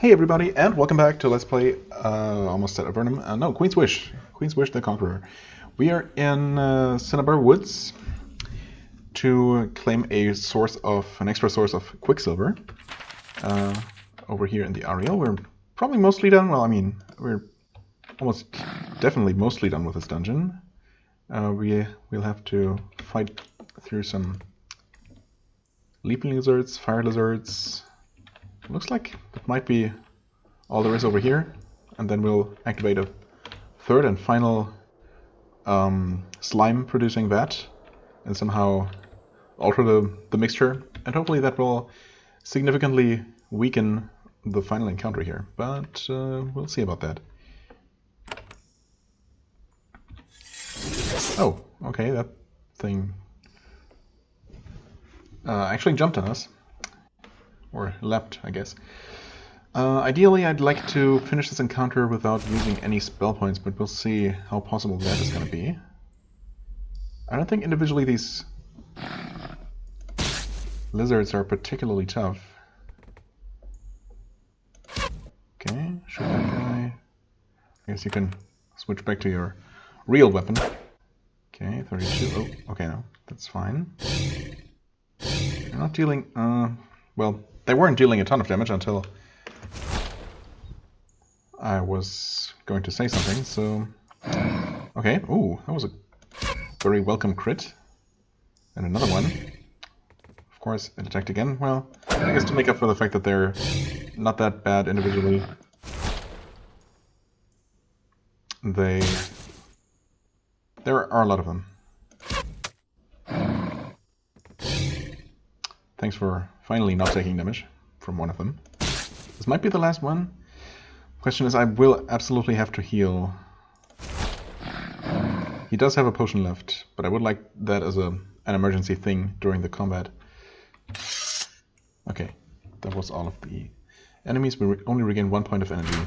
Hey everybody, and welcome back to Let's Play, almost said Avernum, no, Queen's Wish the Conqueror. We are in Cinnabar Woods to claim an extra source of Quicksilver. Over here in the Ariel, we're probably mostly done, well, I mean, we're almost definitely mostly done with this dungeon. We'll have to fight through some leaping lizards, fire lizards. Looks like that might be all there is over here, and then we'll activate a third and final slime producing vat and somehow alter the mixture, and hopefully that will significantly weaken the final encounter here, but we'll see about that. Oh, okay, that thing actually jumped on us. Or leapt, I guess. Ideally, I'd like to finish this encounter without using any spell points, but we'll see how possible that is going to be. I don't think individually these lizards are particularly tough. Okay, shoot that guy. I guess you can switch back to your real weapon. Okay, 32. Oh, okay, no, that's fine. They're not dealing... well... They weren't dealing a ton of damage until I was going to say something, so... Okay, ooh, that was a very welcome crit. And another one. Of course, it attacked again. Well, I guess to make up for the fact that they're not that bad individually, there are a lot of them. Thanks for finally not taking damage from one of them. This might be the last one. Question is, I will absolutely have to heal. He does have a potion left, but I would like that as an emergency thing during the combat. Okay, that was all of the enemies. We only regain 1 point of energy.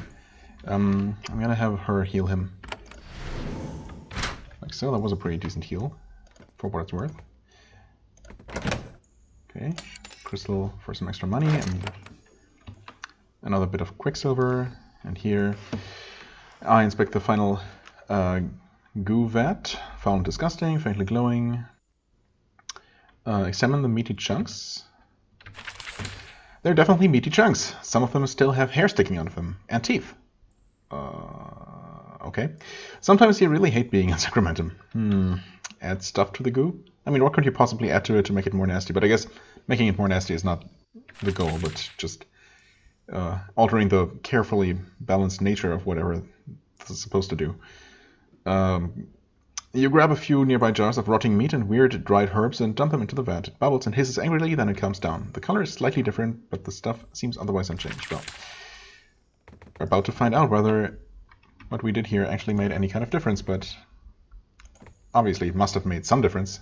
I'm gonna have her heal him. Like so, that was a pretty decent heal, for what it's worth. Okay, crystal for some extra money, and another bit of Quicksilver. And here I inspect the final goo vat. Found disgusting, faintly glowing. Examine the meaty chunks. They're definitely meaty chunks. Some of them still have hair sticking out of them, and teeth. Okay. Sometimes you really hate being in Sacramentum. Add stuff to the goo? I mean, what could you possibly add to it to make it more nasty? But I guess making it more nasty is not the goal, but just altering the carefully balanced nature of whatever this is supposed to do. You grab a few nearby jars of rotting meat and weird dried herbs and dump them into the vat. It bubbles and hisses angrily, then it calms down. The color is slightly different, but the stuff seems otherwise unchanged. Well, we're about to find out whether what we did here actually made any kind of difference, but obviously it must have made some difference.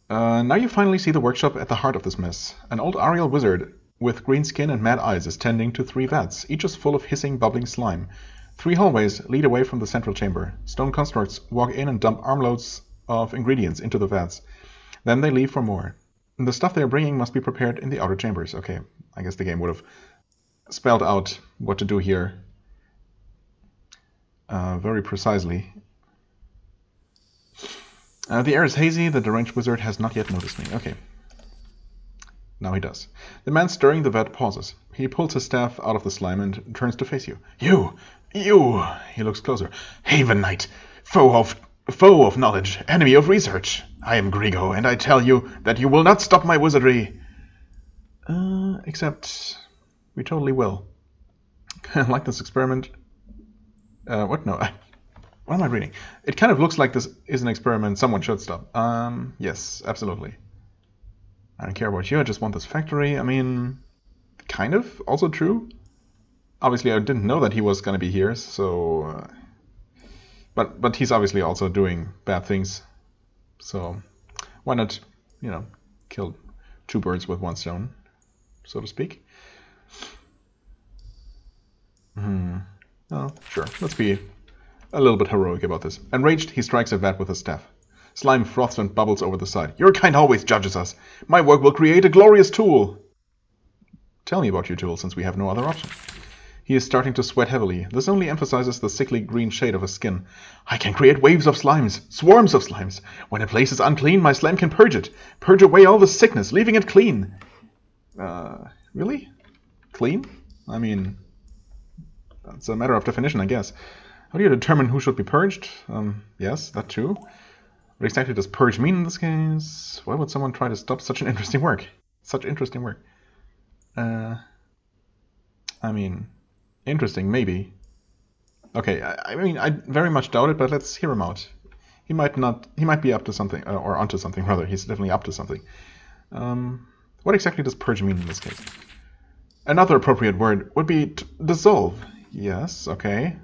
Now you finally see the workshop at the heart of this mess. An old Ariel wizard with green skin and mad eyes is tending to 3 vats, each is full of hissing, bubbling slime. 3 hallways lead away from the central chamber. Stone constructs walk in and dump armloads of ingredients into the vats. Then they leave for more. The stuff they are bringing must be prepared in the outer chambers. Okay, I guess the game would have spelled out what to do here very precisely. The air is hazy. The deranged wizard has not yet noticed me. Okay. Now he does. The man stirring the vat pauses. He pulls his staff out of the slime and turns to face you. You! He looks closer. Haven Knight! Foe of knowledge! Enemy of research! I am Grigo, and I tell you that you will not stop my wizardry! Except... we totally will. Like this experiment... what? No, what am I reading? It kind of looks like this is an experiment someone should stop. Yes, absolutely. I don't care about you, I just want this factory. I mean, kind of, also true. Obviously, I didn't know that he was going to be here, so... But he's obviously also doing bad things. So, why not, you know, kill 2 birds with 1 stone, so to speak. Oh, sure, let's be a little bit heroic about this. Enraged, he strikes a vat with his staff. Slime froths and bubbles over the side. Your kind always judges us. My work will create a glorious tool. Tell me about your tool, since we have no other option. He is starting to sweat heavily. This only emphasizes the sickly green shade of his skin. I can create waves of slimes, swarms of slimes. When a place is unclean, my slime can purge it. Purge away all the sickness, leaving it clean. Really? Clean? I mean, that's a matter of definition, I guess. How do you determine who should be purged? Yes, that too. What exactly does purge mean in this case? Why would someone try to stop such an interesting work? Such interesting work. I mean, interesting, maybe. Okay, I mean, I very much doubt it, but let's hear him out. He might be up to something, or onto something, rather. He's definitely up to something. What exactly does purge mean in this case? Another appropriate word would be dissolve. Yes, okay.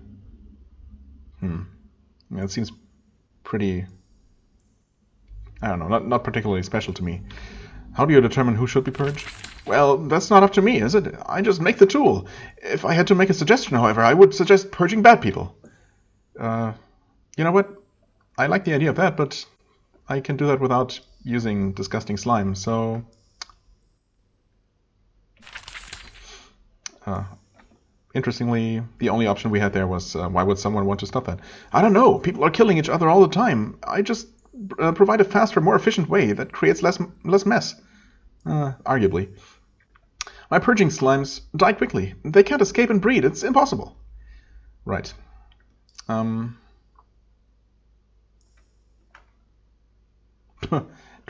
Yeah, it seems pretty, I don't know, not particularly special to me. How do you determine who should be purged? Well, that's not up to me, is it? I just make the tool. If I had to make a suggestion, however, I would suggest purging bad people. You know what? I like the idea of that, but I can do that without using disgusting slime, so... Interestingly, the only option we had there was, why would someone want to stop that? I don't know. People are killing each other all the time. I just provide a faster, more efficient way that creates less mess. Arguably. My purging slimes die quickly. They can't escape and breed. It's impossible. Right. Do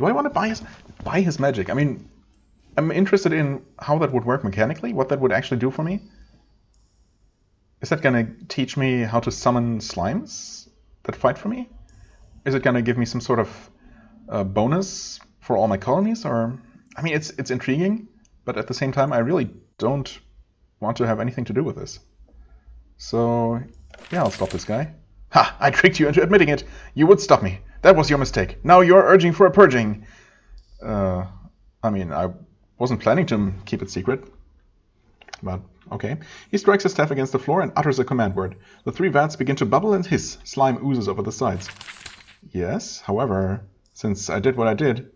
I want to buy his magic? I mean, I'm interested in how that would work mechanically, what that would actually do for me. Is that going to teach me how to summon slimes that fight for me? Is it going to give me some sort of bonus for all my colonies? Or, I mean, it's intriguing, but at the same time, I really don't want to have anything to do with this. So, yeah, I'll stop this guy. Ha! I tricked you into admitting it. You would stop me. That was your mistake. Now you're urging for a purging. I mean, I wasn't planning to keep it secret. But, okay. He strikes his staff against the floor and utters a command word. The 3 vats begin to bubble and hiss. Slime oozes over the sides. Yes, however, since I did what I did...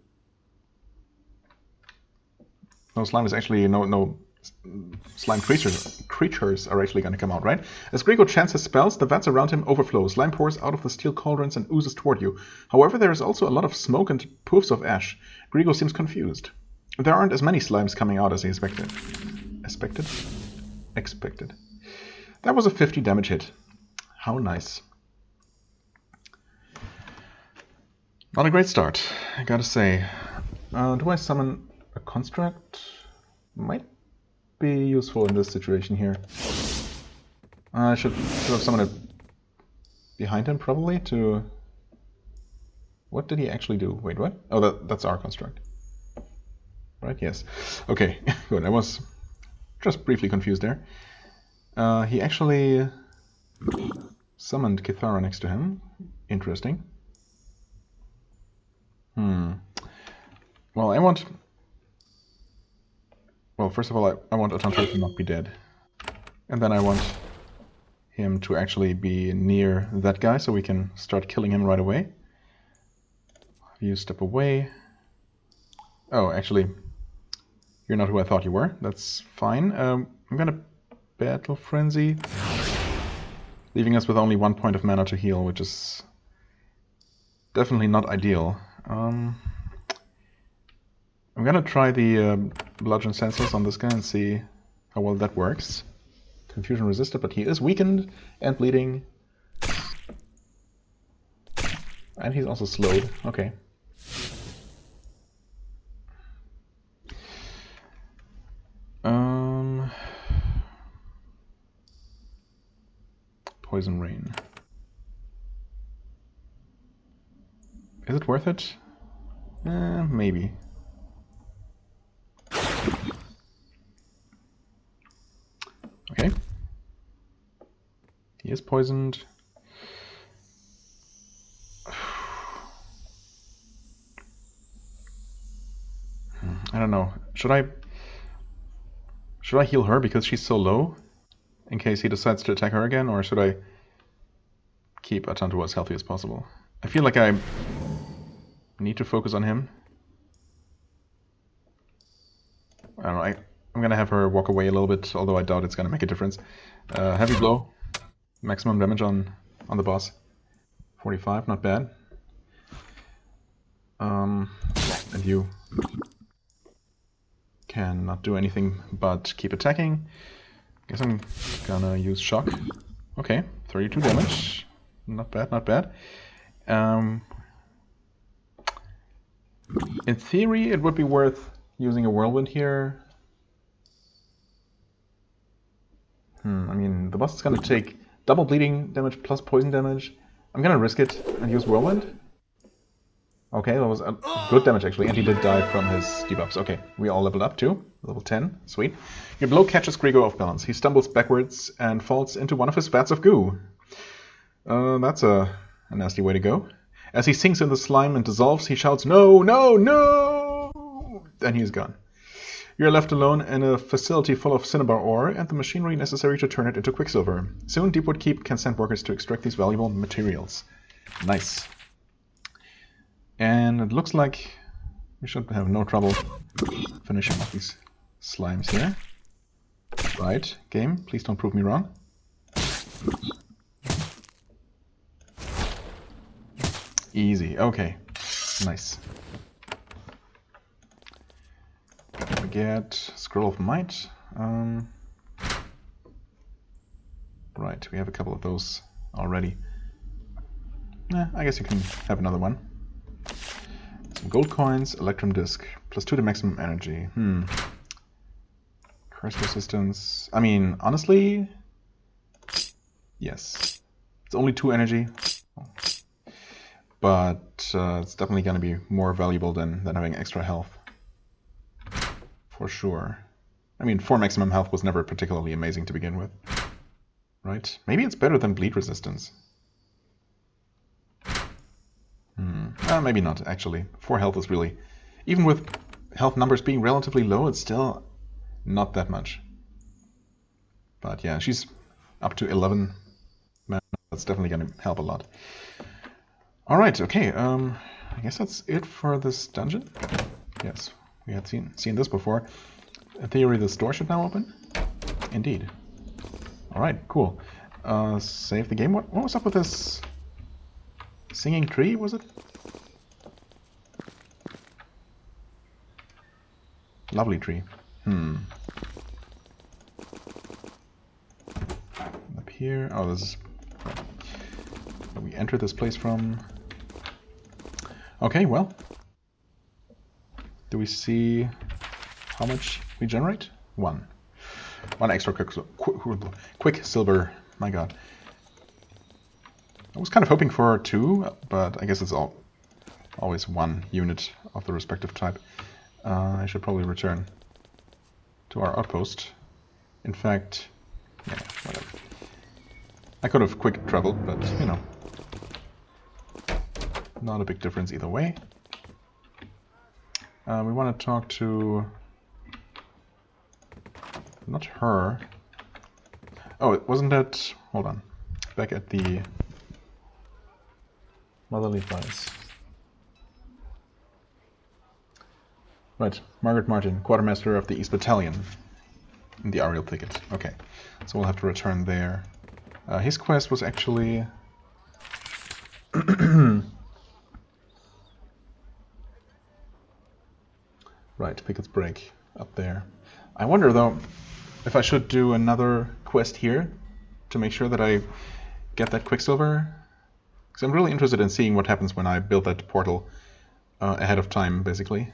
No slime is actually... No slime creatures are actually going to come out, right? As Grego chants his spells, the vats around him overflow. Slime pours out of the steel cauldrons and oozes toward you. However, there is also a lot of smoke and poofs of ash. Grego seems confused. There aren't as many slimes coming out as he expected. Expected. That was a 50 damage hit. How nice. Not a great start, I gotta say. Do I summon a construct? Might be useful in this situation here. I should have summoned it behind him, probably, to... What did he actually do? Wait, what? Oh, that's our construct. Right, yes. Okay, good. I was just briefly confused there. He actually summoned Kithara next to him. Interesting. Well, I want... Well, first of all, I want Atantuo to not be dead. And then I want him to actually be near that guy, so we can start killing him right away. You step away. Oh, actually, you're not who I thought you were. That's fine. I'm gonna Battle Frenzy, leaving us with only 1 point of mana to heal, which is definitely not ideal. I'm gonna try the bludgeon sensors on this guy and see how well that works. Confusion resisted, but he is weakened and bleeding. And he's also slowed. Okay. Poison Rain. Is it worth it? Maybe. Okay. He is poisoned. I don't know. Should I heal her because she's so low? In case he decides to attack her again, or should I keep Atantuo as healthy as possible? I feel like I need to focus on him. I don't know, I'm gonna have her walk away a little bit, although I doubt it's gonna make a difference. Heavy blow, maximum damage on the boss. 45, not bad. And you cannot do anything but keep attacking. Guess I'm gonna use shock. Okay, 32 damage. Not bad, not bad. In theory, it would be worth using a whirlwind here. I mean, the boss is gonna take double bleeding damage plus poison damage. I'm gonna risk it and use whirlwind. Okay, that was a good damage actually, and he did die from his debuffs. Okay, we all leveled up too. Level 10, sweet. Your blow catches Gregor off balance. He stumbles backwards and falls into one of his vats of goo. That's a nasty way to go. As he sinks in the slime and dissolves, he shouts, "No, no, no!" Then he is gone. You're left alone in a facility full of cinnabar ore and the machinery necessary to turn it into quicksilver. Soon, Deepwood Keep can send workers to extract these valuable materials. Nice. And it looks like we should have no trouble finishing off these slimes here. Right, game, please don't prove me wrong. Easy, okay. Nice. We get Scroll of Might. Right, we have a couple of those already. I guess you can have another one. Some gold coins, Electrum Disc, +2 to maximum energy. Curse resistance. I mean, honestly, yes. It's only 2 energy. But it's definitely going to be more valuable than having extra health. For sure. I mean, 4 maximum health was never particularly amazing to begin with. Right? Maybe it's better than bleed resistance. Maybe not, actually. 4 health is really... Even with health numbers being relatively low, it's still not that much. But yeah, she's up to 11. Man, that's definitely going to help a lot. Alright, okay. I guess that's it for this dungeon. Yes, we had seen this before. In theory, this door should now open. Indeed. Alright, cool. Save the game. What was up with this singing tree, was it? Lovely tree. Up here. Oh, this is where we enter this place from. Okay, well. Do we see how much we generate? 1. 1 extra quicksilver. My god. I was kind of hoping for 2, but I guess it's always 1 unit of the respective type. I should probably return to our outpost. In fact, yeah, whatever. I could have quick traveled, but, you know. Not a big difference either way. We want to talk to... Not her. Oh, wasn't that... Hold on. Back at the Motherly Place. Right, Margaret Martin, Quartermaster of the East Battalion. In the Ariel Thicket. Okay, so we'll have to return there. His quest was actually... Right, Pickett's Break, up there. I wonder, though, if I should do another quest here to make sure that I get that Quicksilver. Because I'm really interested in seeing what happens when I build that portal ahead of time, basically.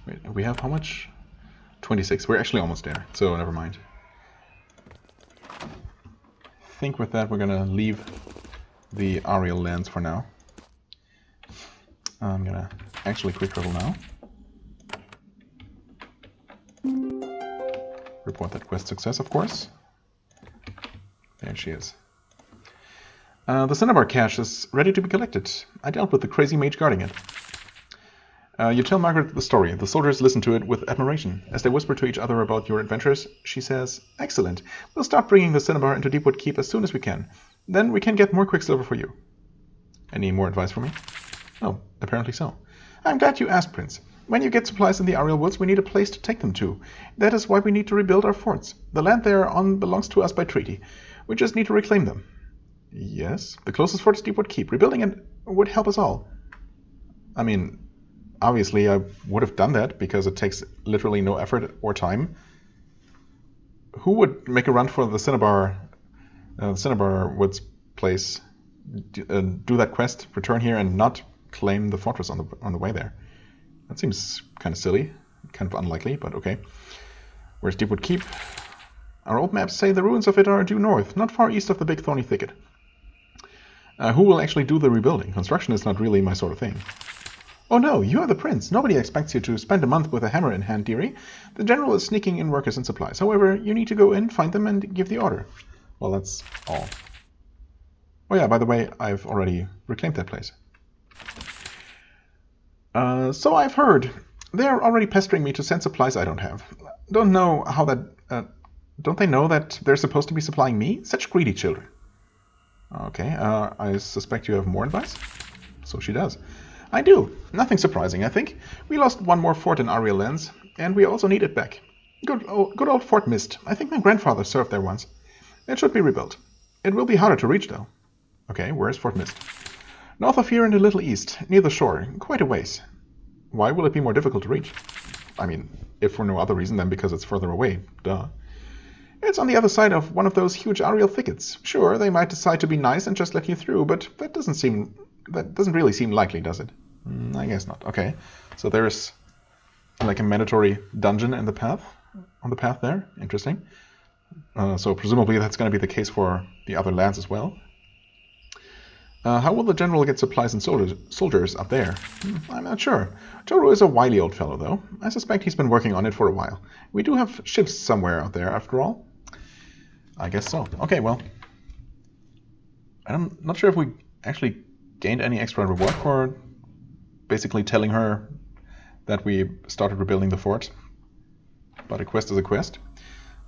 Wait, we have how much? 26. We're actually almost there, so never mind. I think with that we're gonna leave the Ariel lands for now. I'm gonna actually quick travel now. Report that quest success, of course. There she is. The Cinnabar cache is ready to be collected. I dealt with the crazy mage guarding it. You tell Margaret the story. The soldiers listen to it with admiration. As they whisper to each other about your adventures, she says, "Excellent. We'll start bringing the Cinnabar into Deepwood Keep as soon as we can. Then we can get more Quicksilver for you." Any more advice for me? Oh, apparently so. I'm glad you asked, Prince. When you get supplies in the Ariel Woods, we need a place to take them to. That is why we need to rebuild our forts. The land they are on belongs to us by treaty. We just need to reclaim them. Yes, the closest fort is Deepwood Keep. Rebuilding it would help us all. I mean, obviously I would have done that because it takes literally no effort or time. Who would make a run for the Cinnabar Woods place, do that quest, return here, and not claim the fortress on the way there? That seems kind of silly, kind of unlikely, but okay. Where's Deepwood Keep? Our old maps say the ruins of it are due north, not far east of the big thorny thicket. Who will actually do the rebuilding? Construction is not really my sort of thing. Oh no, you are the prince. Nobody expects you to spend a month with a hammer in hand, dearie. The general is sneaking in workers and supplies. However, you need to go in, find them, and give the order. Well, that's all. Oh yeah, by the way, I've already reclaimed that place. So I've heard. They're already pestering me to send supplies I don't have. Don't they know that they're supposed to be supplying me? Such greedy children. Okay, I suspect you have more advice? So she does. I do. Nothing surprising, I think. We lost one more fort in Ariel lands, and we also need it back. Good old Fort Mist. I think my grandfather served there once. It should be rebuilt. It will be harder to reach, though. Okay, where's Fort Mist? North of here and a little east, near the shore. Quite a ways. Why will it be more difficult to reach? I mean, if for no other reason than because it's further away. Duh. It's on the other side of one of those huge Ariel thickets. Sure, they might decide to be nice and just let you through, but that doesn't really seem likely, does it? I guess not. Okay, so there's like a mandatory dungeon on the path there. Interesting. So presumably that's going to be the case for the other lands as well. How will the general get supplies and soldiers up there? I'm not sure. Toru is a wily old fellow, though. I suspect he's been working on it for a while. We do have ships somewhere out there, after all. I guess so. Okay, well, I'm not sure if we actually gained any extra reward for basically telling her that we started rebuilding the fort. But a quest is a quest.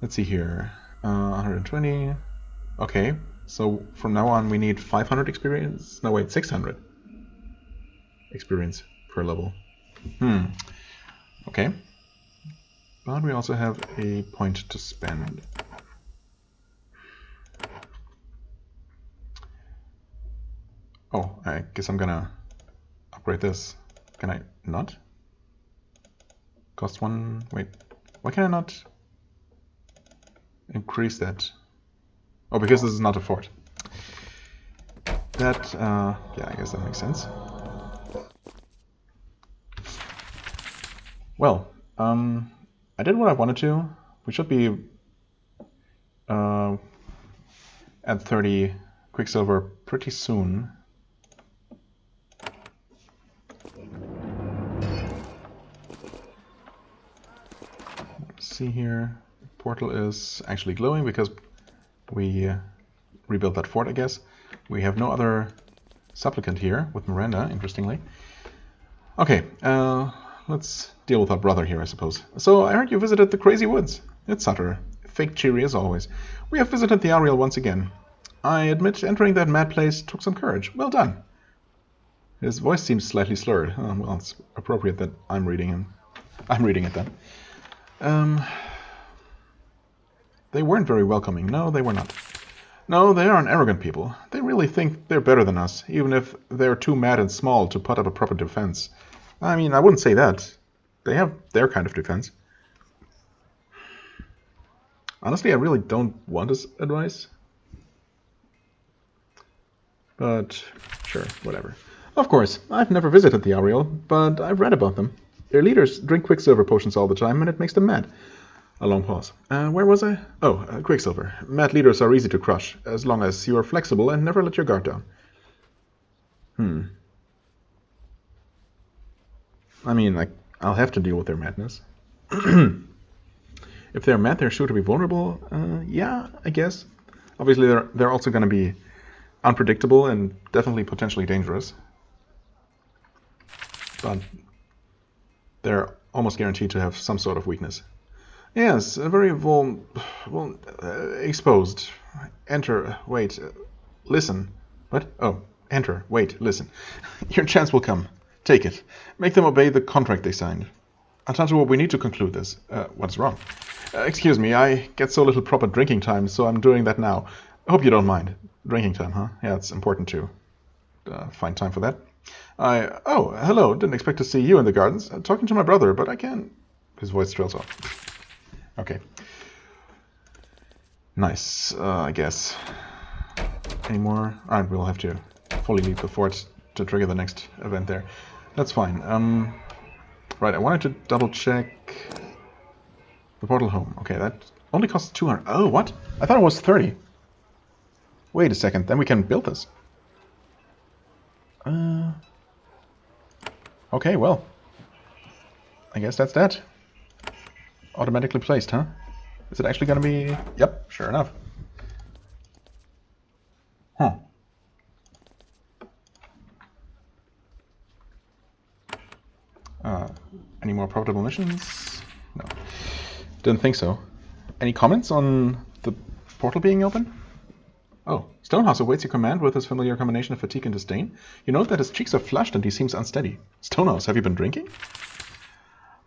Let's see here. 120. Okay, so from now on we need 500 experience. No, wait, 600 experience per level. Okay. But we also have a point to spend. Oh, I guess I'm gonna upgrade this. Can I not? Cost one. Wait, why can I not increase that? Oh, because this is not a fort. That, yeah, I guess that makes sense. Well, I did what I wanted to. We should be at 30 Quicksilver pretty soon. Let's see here. Portal is actually glowing because we rebuilt that fort, I guess. We have no other supplicant here with Miranda, interestingly. Okay, let's deal with our brother here, I suppose. So, I heard you visited the Crazy Woods. It's Sutter. Fake cheery as always. We have visited the Ariel once again. I admit entering that mad place took some courage. Well done. His voice seems slightly slurred. Oh, well, it's appropriate that I'm reading it then. They weren't very welcoming. No, they were not. No, they are an arrogant people. They really think they're better than us, even if they're too mad and small to put up a proper defense. I mean, I wouldn't say that. They have their kind of defense. Honestly, I really don't want this advice. But, sure, whatever. Of course, I've never visited the Ariel, but I've read about them. Their leaders drink Quicksilver potions all the time, and it makes them mad. A long pause. Where was I? Oh, Quicksilver. Mad leaders are easy to crush, as long as you are flexible and never let your guard down. I mean, I'll have to deal with their madness. If they're mad, they're sure to be vulnerable. Yeah, I guess. Obviously, they're also going to be unpredictable and definitely potentially dangerous. But they're almost guaranteed to have some sort of weakness. Yes, very exposed. Enter. Wait. Listen. What? Oh, Enter. Wait, listen. Your chance will come. Take it. Make them obey the contract they signed. Atantuo, we need to conclude this. What's wrong? Excuse me, I get so little proper drinking time, so I'm doing that now. I hope you don't mind. Drinking time, huh? Yeah, it's important too. Find time for that. Oh, hello. Didn't expect to see you in the gardens. Talking to my brother, but I can't. His voice trails off. Okay. Nice, I guess. Any more? Alright, we'll have to fully leave the fort to trigger the next event there. That's fine. Right, I wanted to double check the portal home. Okay, that only costs 200. Oh, what? I thought it was 30. Wait a second, then we can build this. Okay, well. I guess that's that. Automatically placed, huh? Is it actually gonna be... Yep, sure enough. Huh. Any more profitable missions? No. Didn't think so. Any comments on the portal being open? Oh, Stonehouse awaits your command with his familiar combination of fatigue and disdain. You note that his cheeks are flushed and he seems unsteady. Stonehouse, have you been drinking?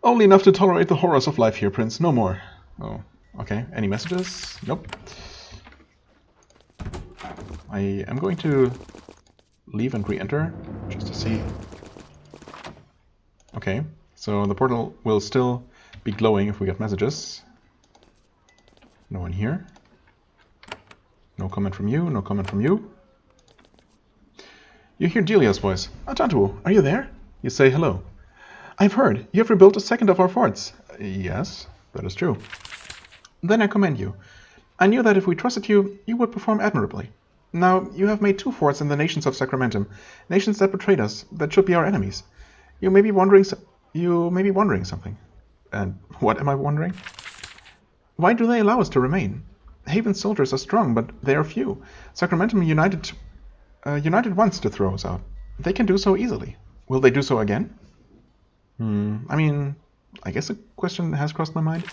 Only enough to tolerate the horrors of life here, Prince. No more. Oh, okay. Any messages? Nope. I am going to leave and re-enter just to see. Okay, so the portal will still be glowing if we get messages. No one here. No comment from you, no comment from you. You hear Delia's voice. Atantuo, are you there? You say hello. I've heard. You have rebuilt a second of our forts. Yes, that is true. Then I commend you. I knew that if we trusted you, you would perform admirably. Now, you have made 2 forts in the nations of Sacramentum, nations that betrayed us, that should be our enemies. You may be wondering something. And what am I wondering? Why do they allow us to remain? Haven's soldiers are strong, but they are few. Sacramentum united once to throw us out. They can do so easily. Will they do so again? I mean, I guess a question has crossed my mind.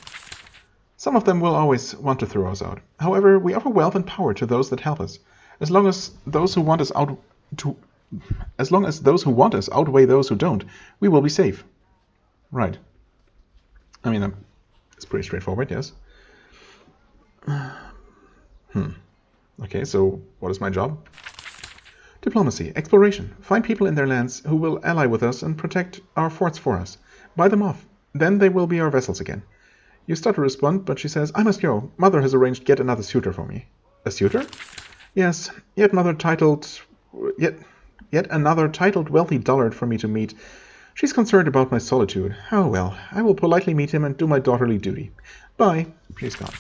Some of them will always want to throw us out. However, we offer wealth and power to those that help us. As long as those who want us outweigh those who don't, we will be safe. Right. I mean, it's pretty straightforward, yes. Okay, so what is my job? Diplomacy, exploration. Find people in their lands who will ally with us and protect our forts for us. Buy them off. Then they will be our vassals again. You start to respond, but she says, I must go. Mother has arranged yet another suitor for me. A suitor? Yes, yet another titled wealthy dullard for me to meet. She's concerned about my solitude. Oh well, I will politely meet him and do my daughterly duty. Bye. She's gone.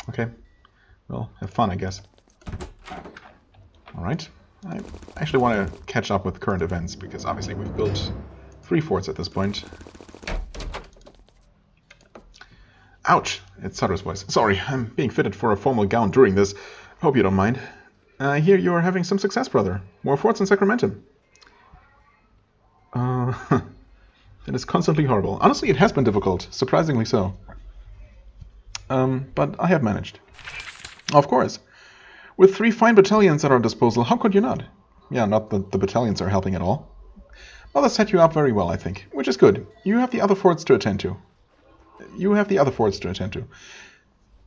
Okay. Well, have fun, I guess. Alright. I actually want to catch up with current events, because obviously we've built 3 forts at this point. Ouch! It's Sutter's voice. Sorry, I'm being fitted for a formal gown during this. Hope you don't mind. I hear you are having some success, brother. More forts in Sacramentum. It is constantly horrible. Honestly, it has been difficult. Surprisingly so. But I have managed. Of course. With 3 fine battalions at our disposal, how could you not? Yeah, not that the battalions are helping at all. Mother set you up very well, I think. Which is good. You have the other forts to attend to.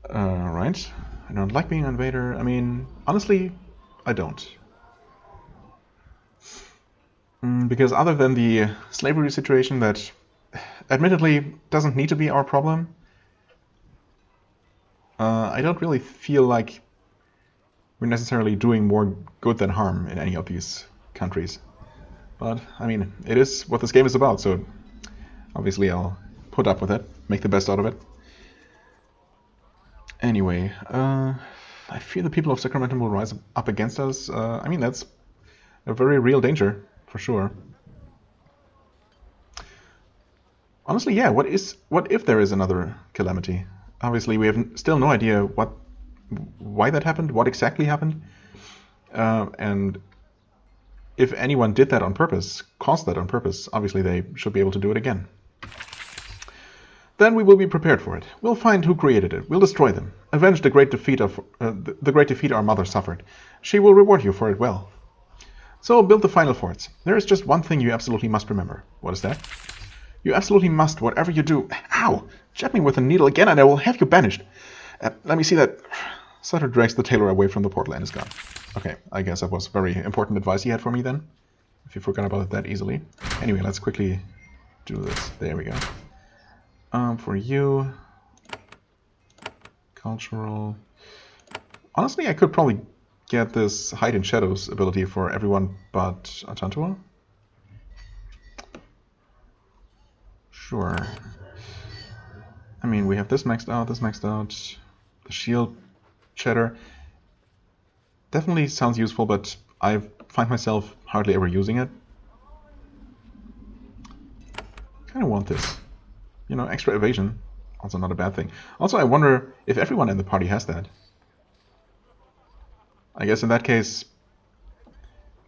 Right. I don't like being an invader. I mean, honestly, I don't. Because other than the slavery situation that admittedly doesn't need to be our problem, I don't really feel like we're necessarily doing more good than harm in any of these countries. But, I mean, it is what this game is about, so obviously I'll put up with it, make the best out of it. Anyway, I fear the people of Sacramentum will rise up against us. I mean, that's a very real danger, for sure. Honestly, yeah, what if there is another calamity? Obviously, we have still no idea why that happened, what exactly happened, and if anyone did that on purpose, caused that on purpose, obviously they should be able to do it again. Then we will be prepared for it. We'll find who created it. We'll destroy them. Avenge the great defeat our mother suffered. She will reward you for it well. So build the final forts. There is just one thing you absolutely must remember. What is that? You absolutely must, whatever you do... Ow! Jab me with a needle again and I will have you banished. Let me see that... Sutter drags the tailor away from the portal and is gone. Okay, I guess that was very important advice he had for me then. If you forgot about it that easily. Anyway, let's quickly do this. There we go. For you... Cultural... Honestly, I could probably get this Hide in Shadows ability for everyone but Atantuo. Sure. I mean, we have this maxed out, the shield cheddar. Definitely sounds useful, but I find myself hardly ever using it. Kind of want this. You know, extra evasion. Also not a bad thing. Also, I wonder if everyone in the party has that. I guess in that case,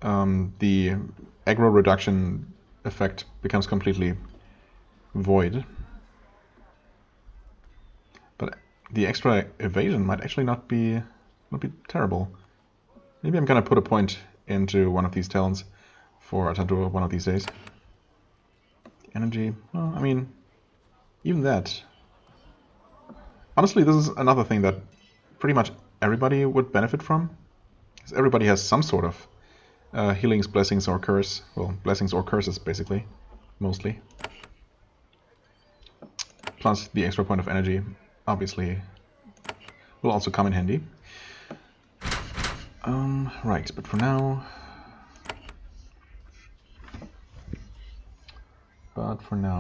the aggro reduction effect becomes completely void. But the extra evasion might actually not be terrible. Maybe I'm gonna put a point into one of these talents for Atantuo one of these days. Energy, well, I mean, even that. Honestly, this is another thing that pretty much everybody would benefit from. Because everybody has some sort of healings, blessings, or curse. Well, blessings or curses, basically, mostly. Plus the extra point of energy, obviously, will also come in handy. Right, but for now...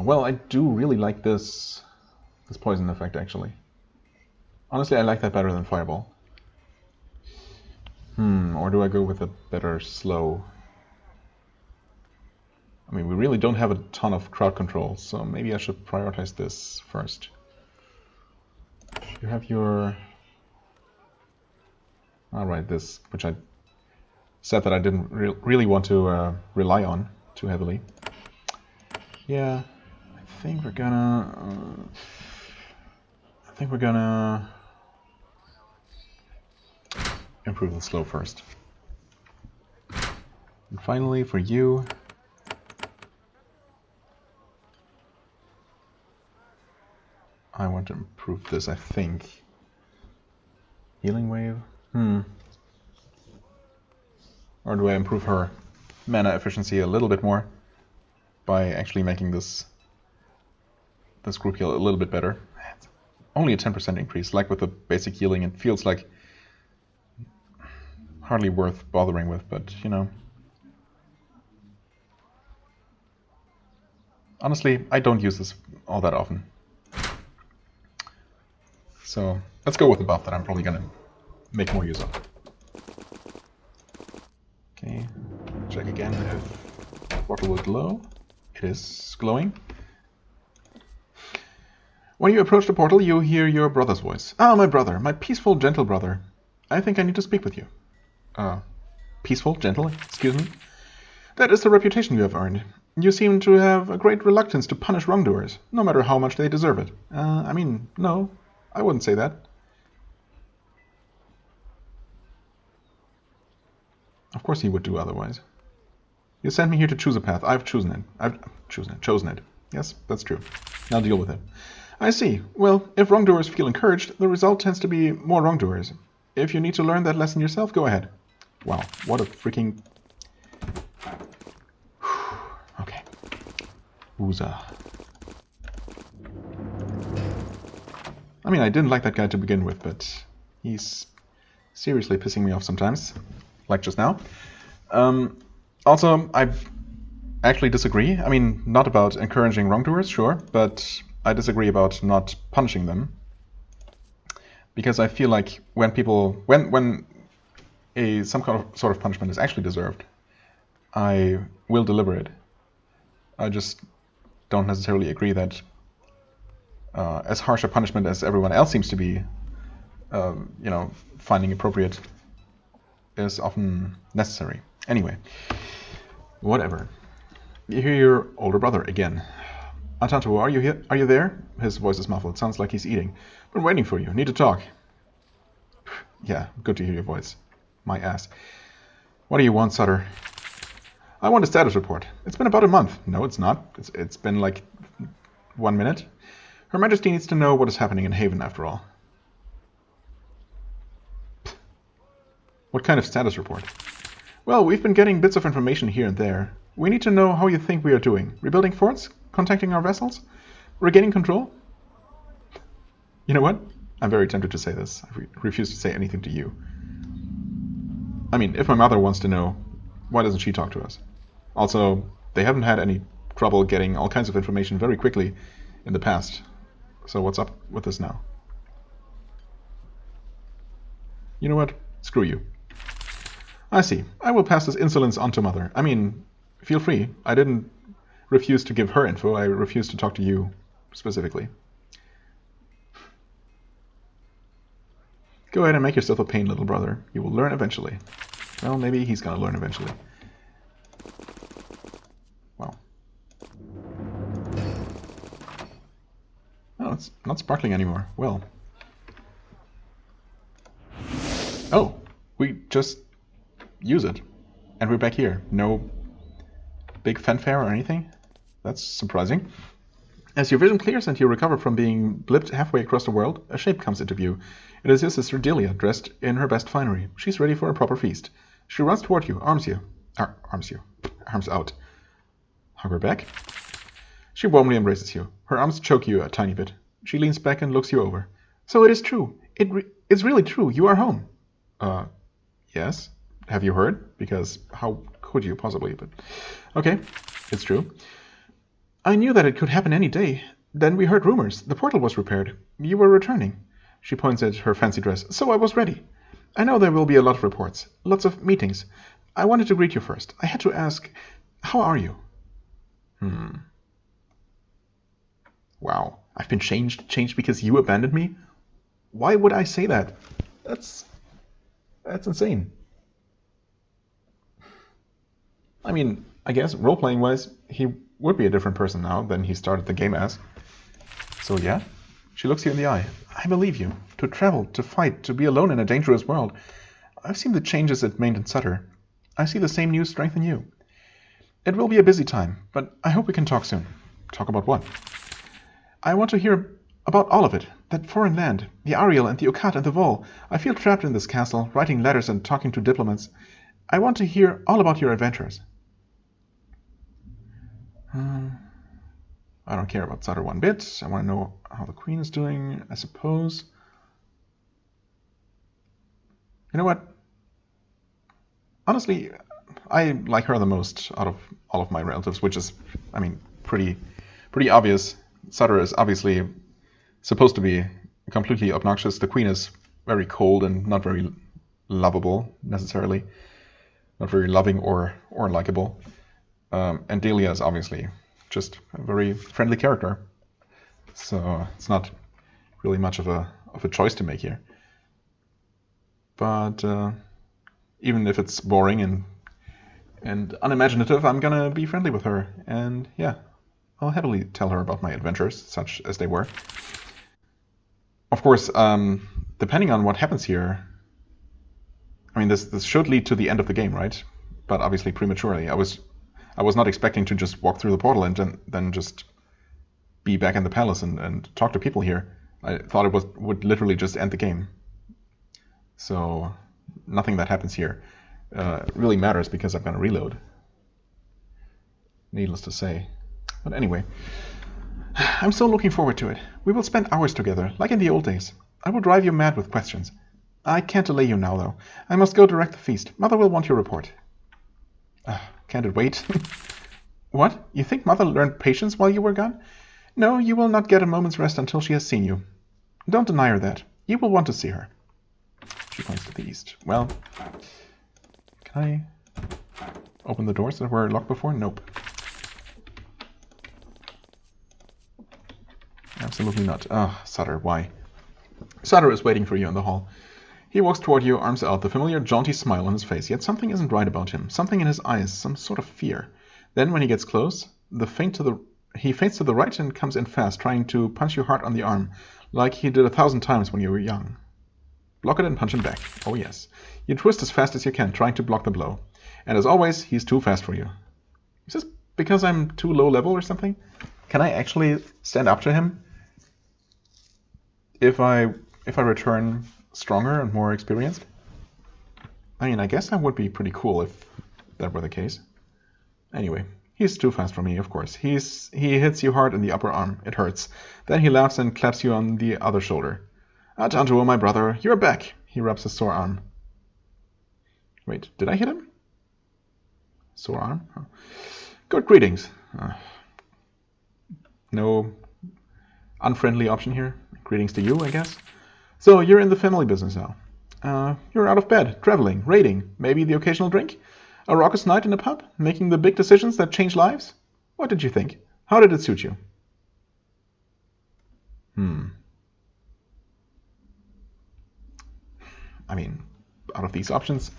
Well, I do really like this poison effect, actually. Honestly, I like that better than Fireball. Or do I go with a better slow? I mean, we really don't have a ton of crowd control, so maybe I should prioritize this first. You have your... Alright, this, which I said that I didn't really want to rely on too heavily. Yeah, I think we're gonna improve the slow first. And finally, for you, I want to improve this, I think. Healing wave? Or do I improve her mana efficiency a little bit more by actually making this group heal a little bit better? It's only a 10% increase, like with the basic healing. It feels like hardly worth bothering with, but you know. Honestly, I don't use this all that often. So let's go with the buff that I'm probably gonna make more use of. Okay, check again if the bottle will glow. It is glowing. When you approach the portal, you hear your brother's voice. Ah, my brother, my peaceful, gentle brother. I think I need to speak with you. Peaceful, gentle, excuse me? That is the reputation you have earned. You seem to have a great reluctance to punish wrongdoers, no matter how much they deserve it. I mean, no, I wouldn't say that. Of course he would do otherwise. You sent me here to choose a path. I've chosen it. Chosen it. Yes, that's true. Now deal with it. I see. Well, if wrongdoers feel encouraged, the result tends to be more wrongdoers. If you need to learn that lesson yourself, go ahead. Wow, what a freaking... Okay. Ooza. I mean, I didn't like that guy to begin with, but he's seriously pissing me off sometimes. Like just now. Also, I actually disagree. I mean, not about encouraging wrongdoers, sure, but I disagree about not punishing them. Because I feel like when people, when some kind of sort of punishment is actually deserved, I will deliver it. I just don't necessarily agree that as harsh a punishment as everyone else seems to be, you know, finding appropriate is often necessary. Anyway, whatever. You hear your older brother again. Atantuo, are you here? Are you there? His voice is muffled. Sounds like he's eating. Been waiting for you. Need to talk. Yeah, good to hear your voice. My ass. What do you want, Sutter? I want a status report. It's been about a month. No, it's not. It's been like 1 minute. Her Majesty needs to know what is happening in Haven, after all. What kind of status report? Well, we've been getting bits of information here and there. We need to know how you think we are doing. Rebuilding forts? Contacting our vessels? Regaining control? You know what? I'm very tempted to say this. I refuse to say anything to you. I mean, if my mother wants to know, why doesn't she talk to us? Also, they haven't had any trouble getting all kinds of information very quickly in the past. So what's up with this now? You know what? Screw you. I see. I will pass this insolence on to Mother. I mean, feel free. I didn't refuse to give her info. I refused to talk to you specifically. Go ahead and make yourself a pain, little brother. You will learn eventually. Well, maybe he's gonna learn eventually. Well. Oh, it's not sparkling anymore. Well. Oh, we just use it. And we're back here. No big fanfare or anything? That's surprising. As your vision clears and you recover from being blipped halfway across the world, a shape comes into view. It is your sister Delia, dressed in her best finery. She's ready for a proper feast. She runs toward you, arms out. Hug her back. She warmly embraces you. Her arms choke you a tiny bit. She leans back and looks you over. So it is true. It's really true. You are home. Yes. Have you heard? Because how could you possibly? But okay, it's true. I knew that it could happen any day. Then we heard rumors. The portal was repaired. You were returning. She points at her fancy dress. So I was ready. I know there will be a lot of reports. Lots of meetings. I wanted to greet you first. I had to ask, how are you? Wow. I've been changed because you abandoned me? Why would I say that? That's insane. I mean, I guess role-playing wise, he would be a different person now than he started the game as. So yeah, she looks you in the eye. I believe you. To travel, to fight, to be alone in a dangerous world. I've seen the changes it made in Sutter. I see the same new strength in you. It will be a busy time, but I hope we can talk soon. Talk about what? I want to hear about all of it. That foreign land, the Ariel and the Ukat and the Vol. I feel trapped in this castle, writing letters and talking to diplomats. I want to hear all about your adventures. I don't care about Sutter one bit. I want to know how the Queen is doing, I suppose. You know what? Honestly, I like her the most out of all of my relatives, which is, I mean, pretty obvious. Sutter is obviously supposed to be completely obnoxious. The Queen is very cold and not very lovable, necessarily. Not very loving or likable. And Delia is obviously just a very friendly character. So it's not really much of a choice to make here. But even if it's boring and unimaginative, I'm gonna be friendly with her. And yeah, I'll happily tell her about my adventures, such as they were. Of course, depending on what happens here, I mean, this should lead to the end of the game, right? But obviously prematurely. I was not expecting to just walk through the portal and then just be back in the palace and talk to people here. I thought it would literally just end the game. So nothing that happens here really matters because I'm going to reload. Needless to say. But anyway, I'm so looking forward to it. We will spend hours together, like in the old days. I will drive you mad with questions. I can't delay you now, though. I must go direct the feast. Mother will want your report. Can't it wait? What? You think Mother learned patience while you were gone? No, you will not get a moment's rest until she has seen you. Don't deny her that. You will want to see her. She points to the east. Well, can I open the doors that were locked before? Nope. Absolutely not. Sutter, why? Sutter is waiting for you in the hall. He walks toward you, arms out, the familiar jaunty smile on his face, yet something isn't right about him. Something in his eyes, some sort of fear. Then when he gets close, he feints to the right and comes in fast, trying to punch you hard on the arm, like he did 1,000 times when you were young. Block it and punch him back. Oh yes. You twist as fast as you can, trying to block the blow. And as always, he's too fast for you. Is this because I'm too low level or something? Can I actually stand up to him if I return stronger and more experienced? I mean, I guess that would be pretty cool if that were the case. Anyway, he's too fast for me, of course. He hits you hard in the upper arm. It hurts. Then he laughs and claps you on the other shoulder. Atantuo, my brother, you're back. He rubs his sore arm. Wait, did I hit him? Sore arm? Oh. Good greetings. No unfriendly option here. Greetings to you, I guess. So, you're in the family business now. You're out of bed, traveling, raiding, maybe the occasional drink? A raucous night in a pub, making the big decisions that change lives? What did you think? How did it suit you? I mean, out of these options,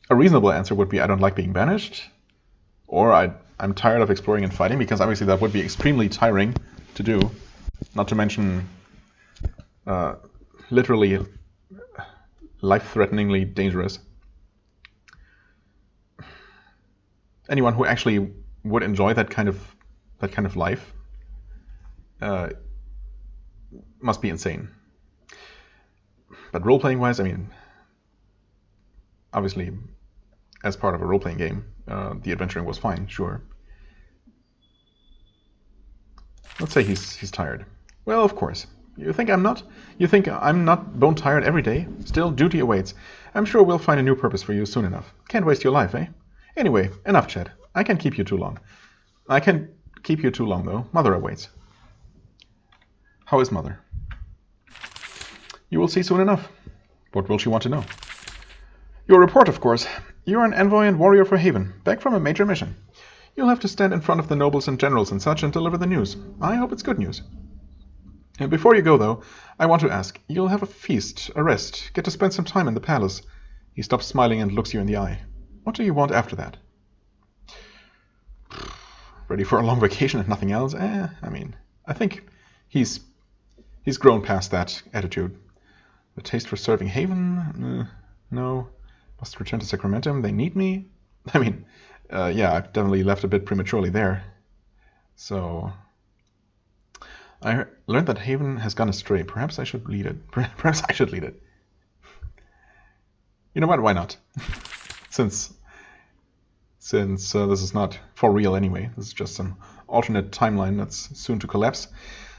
a reasonable answer would be I don't like being banished, or I'm tired of exploring and fighting, because obviously that would be extremely tiring to do, not to mention literally life-threateningly dangerous. Anyone who actually would enjoy that kind of life must be insane. But role-playing wise, I mean, obviously, as part of a role-playing game, the adventuring was fine, sure. Let's say he's tired. Well, of course. You think I'm not? You think I'm not bone-tired every day? Still, duty awaits. I'm sure we'll find a new purpose for you soon enough. Can't waste your life, eh? Anyway, enough chat. I can't keep you too long. I can't keep you too long, though. Mother awaits. How is Mother? You will see soon enough. What will she want to know? Your report, of course. You're an envoy and warrior for Haven, back from a major mission. You'll have to stand in front of the nobles and generals and such and deliver the news. I hope it's good news. And before you go, though, I want to ask, you'll have a feast, a rest, get to spend some time in the palace. He stops smiling and looks you in the eye. What do you want after that? Ready for a long vacation and nothing else? I mean, I think he's grown past that attitude. The taste for serving Haven? No. Must return to Sacramentum. They need me? I mean, yeah, I've definitely left a bit prematurely there. So, I learned that Haven has gone astray. Perhaps I should lead it. Perhaps I should lead it. You know what? Why not? Since this is not for real anyway. This is just some alternate timeline that's soon to collapse.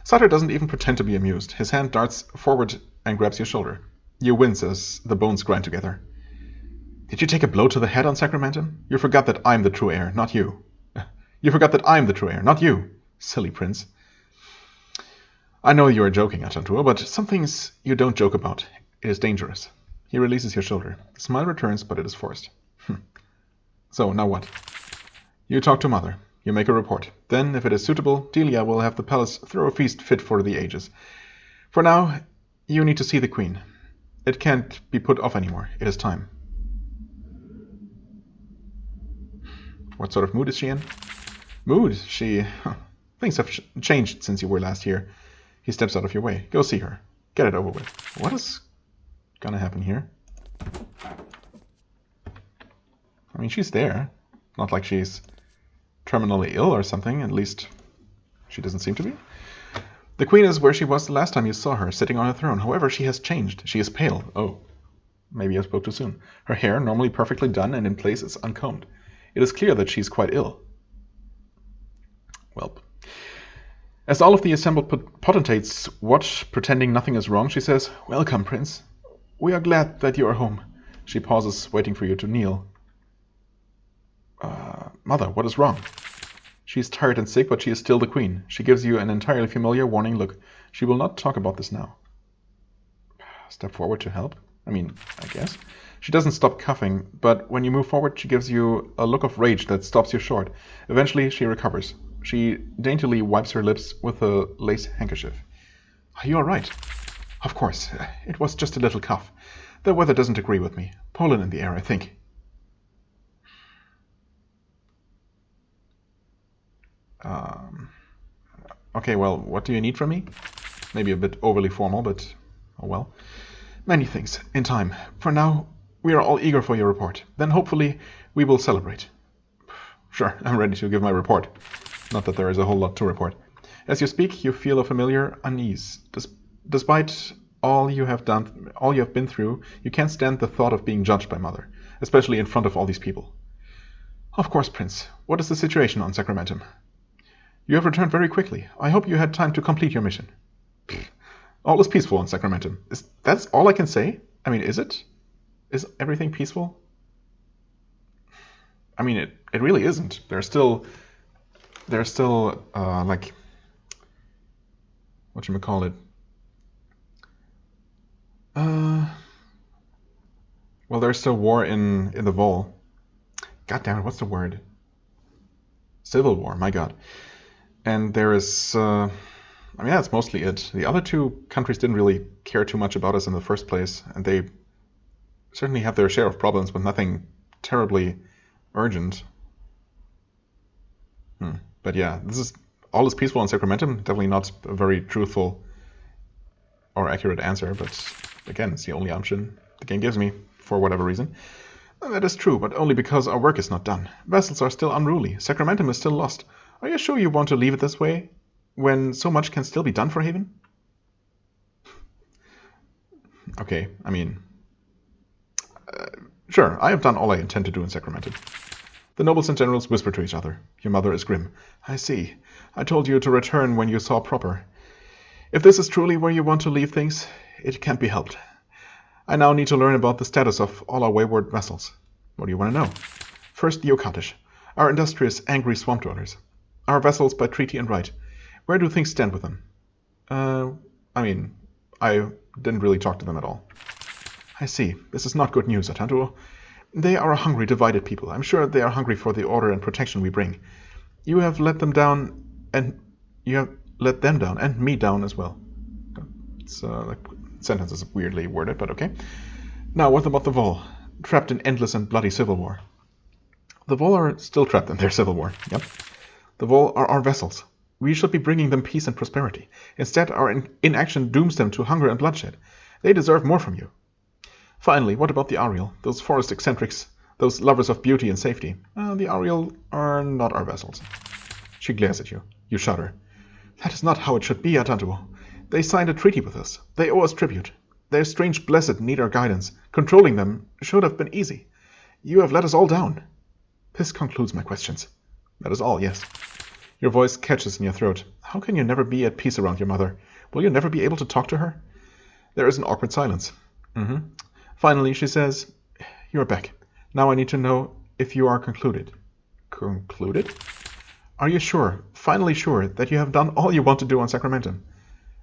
Sutter doesn't even pretend to be amused. His hand darts forward and grabs your shoulder. You wince as the bones grind together. Did you take a blow to the head on Sacramentum? You forgot that I'm the true heir, not you. You forgot that I'm the true heir, not you. Silly prince. I know you are joking, Atantuo, but some things you don't joke about. It is dangerous. He releases your shoulder. The smile returns, but it is forced. So, now what? You talk to Mother. You make a report. Then, if it is suitable, Delia will have the palace throw a feast fit for the ages. For now, you need to see the Queen. It can't be put off anymore. It is time. What sort of mood is she in? Mood? Things have changed since you were last here. He steps out of your way. Go see her. Get it over with. What is gonna happen here? I mean, she's there. Not like she's terminally ill or something. At least, she doesn't seem to be. The Queen is where she was the last time you saw her, sitting on her throne. However, she has changed. She is pale. Oh, maybe I spoke too soon. Her hair, normally perfectly done and in place, is uncombed. It is clear that she's quite ill. Welp. As all of the assembled potentates watch, pretending nothing is wrong, she says, "Welcome, Prince. We are glad that you are home." She pauses, waiting for you to kneel. Mother, what is wrong? She is tired and sick, but she is still the Queen. She gives you an entirely familiar warning look. She will not talk about this now. Step forward to help? I mean, I guess. She doesn't stop coughing, but when you move forward, she gives you a look of rage that stops you short. Eventually, she recovers. She daintily wipes her lips with a lace handkerchief. Are you all right? Of course. It was just a little cough. The weather doesn't agree with me. Pollen in the air, I think. Okay, well, what do you need from me? Maybe a bit overly formal, but oh well. Many things, in time. For now, We are all eager for your report. Then hopefully we will celebrate. Sure, I'm ready to give my report. Not that there is a whole lot to report. As you speak, you feel a familiar unease. Despite all you have been through, you can't stand the thought of being judged by Mother, especially in front of all these people. Of course, Prince. What is the situation on Sacramentum? You have returned very quickly. I hope you had time to complete your mission. All is peaceful on Sacramentum. That's all I can say? I mean, is it? Is everything peaceful? I mean, it really isn't. There's still like, whatchamacallit? Well, there's still war in the Vol. God damn it, what's the word? Civil war, my god. And there is, I mean, that's mostly it. The other two countries didn't really care too much about us in the first place, and they certainly have their share of problems, but nothing terribly urgent. But yeah, all is peaceful in Sacramentum. Definitely not a very truthful or accurate answer, but again, it's the only option the game gives me for whatever reason. That is true, but only because our work is not done. Vessels are still unruly. Sacramentum is still lost. Are you sure you want to leave it this way, when so much can still be done for Haven? Okay, I mean, sure, I have done all I intend to do in Sacramentum. The nobles and generals whisper to each other. Your mother is grim. I see. I told you to return when you saw proper. If this is truly where you want to leave things, it can't be helped. I now need to learn about the status of all our wayward vessels. What do you want to know? First, the Okatish, our industrious, angry swamp dwellers. Our vessels by treaty and right. Where do things stand with them? I mean, I didn't really talk to them at all. I see. This is not good news, Atantuo. They are a hungry, divided people. I'm sure they are hungry for the order and protection we bring. You have let them down, and me down as well. It's like sentence is weirdly worded, but okay. Now, what about the Vol? Trapped in endless and bloody civil war. The Vol are still trapped in their civil war. Yep. The Vol are our vessels. We should be bringing them peace and prosperity. Instead, our inaction dooms them to hunger and bloodshed. They deserve more from you. Finally, what about the Ariel? Those forest eccentrics, those lovers of beauty and safety. The Ariel are not our vessels. She glares at you. You shudder. That is not how it should be, Atantuo. They signed a treaty with us. They owe us tribute. Their strange blessed need our guidance. Controlling them should have been easy. You have let us all down. This concludes my questions. That is all, yes. Your voice catches in your throat. How can you never be at peace around your mother? Will you never be able to talk to her? There is an awkward silence. Finally, she says, You're back. Now I need to know if you are concluded. Concluded? Are you sure, finally sure, that you have done all you want to do on Sacramentum?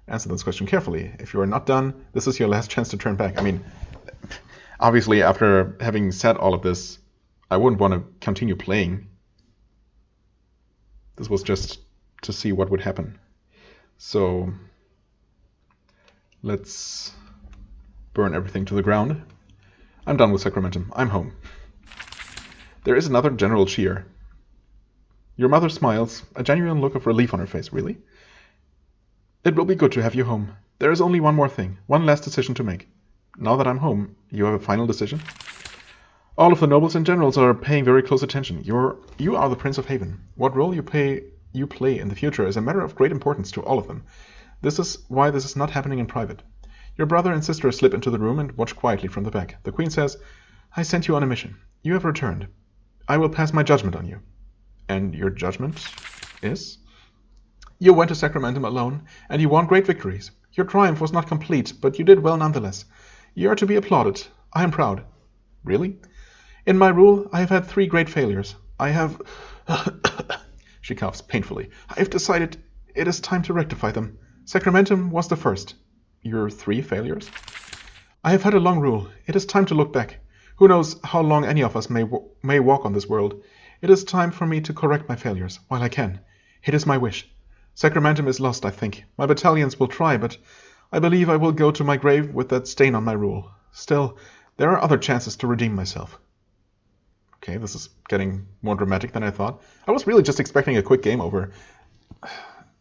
Answer this question carefully. If you are not done, this is your last chance to turn back. I mean, obviously, after having said all of this, I wouldn't want to continue playing. This was just to see what would happen. So, let's burn everything to the ground. I'm done with Sacramentum. I'm home. There is another general cheer. Your mother smiles, a genuine look of relief on her face. Really? It will be good to have you home. There is only one more thing, one last decision to make. Now that I'm home, you have a final decision? All of the nobles and generals are paying very close attention. You are the Prince of Haven. What role you play in the future is a matter of great importance to all of them. This is why this is not happening in private. Your brother and sister slip into the room and watch quietly from the back. The Queen says, I sent you on a mission. You have returned. I will pass my judgment on you. And your judgment is? You went to Sacramentum alone, and you won great victories. Your triumph was not complete, but you did well nonetheless. You are to be applauded. I am proud. Really? In my rule, I have had 3 great failures. I have... She coughs painfully. I have decided it is time to rectify them. Sacramentum was the first. Your 3 failures? I have had a long rule. It is time to look back. Who knows how long any of us may walk on this world. It is time for me to correct my failures, while I can. It is my wish. Sacramentum is lost, I think. My battalions will try, but I believe I will go to my grave with that stain on my rule. Still, there are other chances to redeem myself. Okay, this is getting more dramatic than I thought. I was really just expecting a quick game over.